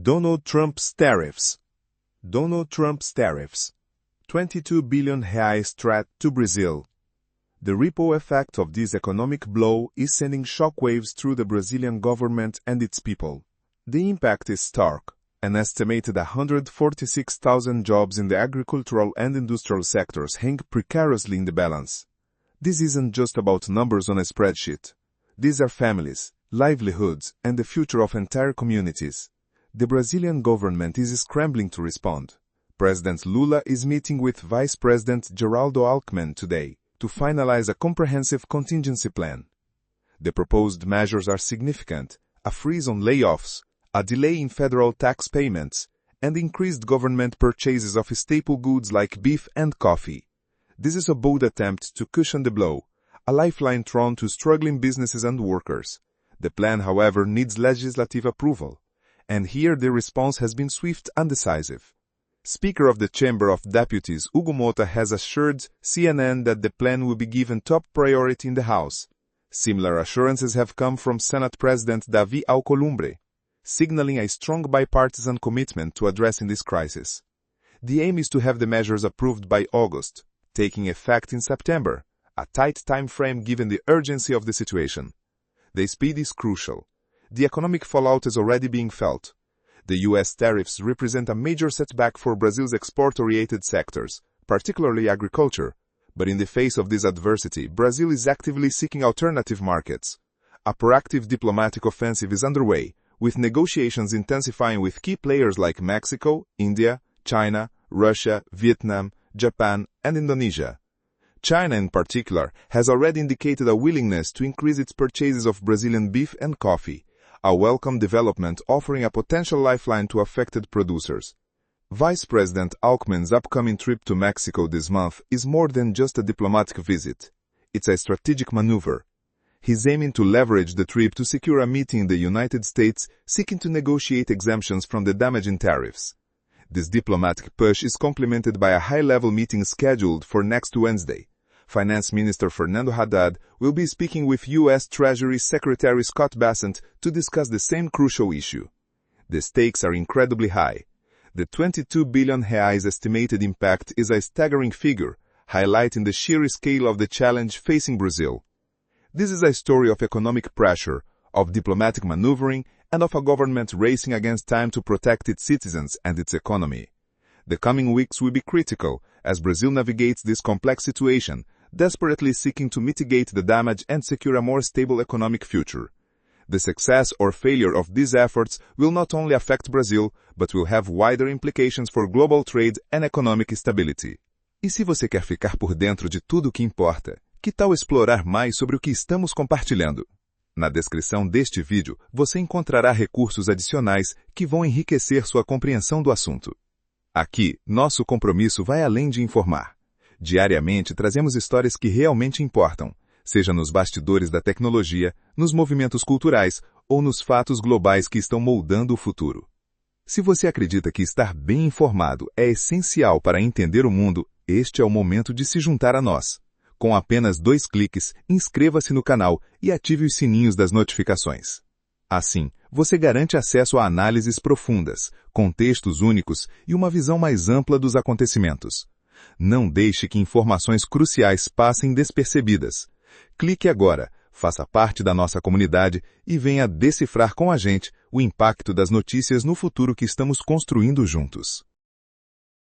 Donald Trump's tariffs. Donald Trump's tariffs. 22 billion reais threat to Brazil. The ripple effect of this economic blow is sending shockwaves through the Brazilian government and its people. The impact is stark. An estimated 146,000 jobs in the agricultural and industrial sectors hang precariously in the balance. This isn't just about numbers on a spreadsheet. These are families, livelihoods, and the future of entire communities. The Brazilian government is scrambling to respond. President Lula is meeting with Vice President Alckmin today to finalize a comprehensive contingency plan. The proposed measures are significant: a freeze on layoffs, a delay in federal tax payments, and increased government purchases of staple goods like beef and coffee. This is a bold attempt to cushion the blow, a lifeline thrown to struggling businesses and workers. The plan, however, needs legislative approval, and here the response has been swift and decisive. Speaker of the Chamber of Deputies Hugo Mota has assured CNN that the plan will be given top priority in the House. Similar assurances have come from Senate President Davi Alcolumbre, signaling a strong bipartisan commitment to addressing this crisis. The aim is to have the measures approved by August, taking effect in September, a tight time frame given the urgency of the situation. The speed is crucial. The economic fallout is already being felt. The U.S. tariffs represent a major setback for Brazil's export-oriented sectors, particularly agriculture. But in the face of this adversity, Brazil is actively seeking alternative markets. A proactive diplomatic offensive is underway, with negotiations intensifying with key players like Mexico, India, China, Russia, Vietnam, Japan, and Indonesia. China, in particular, has already indicated a willingness to increase its purchases of Brazilian beef and coffee, a welcome development offering a potential lifeline to affected producers. Vice President Alckmin's upcoming trip to Mexico this month is more than just a diplomatic visit. It's a strategic maneuver. He's aiming to leverage the trip to secure a meeting in the United States seeking to negotiate exemptions from the damaging tariffs. This diplomatic push is complemented by a high-level meeting scheduled for next Wednesday. Finance Minister Haddad will be speaking with U.S. Treasury Secretary Scott Bessent to discuss the same crucial issue. The stakes are incredibly high. The 22 billion reais estimated impact is a staggering figure, highlighting the sheer scale of the challenge facing Brazil. This is a story of economic pressure, of diplomatic maneuvering, and of a government racing against time to protect its citizens and its economy. The coming weeks will be critical as Brazil navigates this complex situation, desperately seeking to mitigate the damage and secure a more stable economic future. The success or failure of these efforts will not only affect Brazil, but will have wider implications for global trade and economic stability. E se você quer ficar por dentro de tudo o que importa, que tal explorar mais sobre o que estamos compartilhando? Na descrição deste vídeo, você encontrará recursos adicionais que vão enriquecer sua compreensão do assunto. Aqui, nosso compromisso vai além de informar. Diariamente trazemos histórias que realmente importam, seja nos bastidores da tecnologia, nos movimentos culturais ou nos fatos globais que estão moldando o futuro. Se você acredita que estar bem informado é essencial para entender o mundo, este é o momento de se juntar a nós. Com apenas 2 cliques, inscreva-se no canal e ative os sininhos das notificações. Assim, você garante acesso a análises profundas, contextos únicos e uma visão mais ampla dos acontecimentos. Não deixe que informações cruciais passem despercebidas. Clique agora, faça parte da nossa comunidade e venha decifrar com a gente o impacto das notícias no futuro que estamos construindo juntos.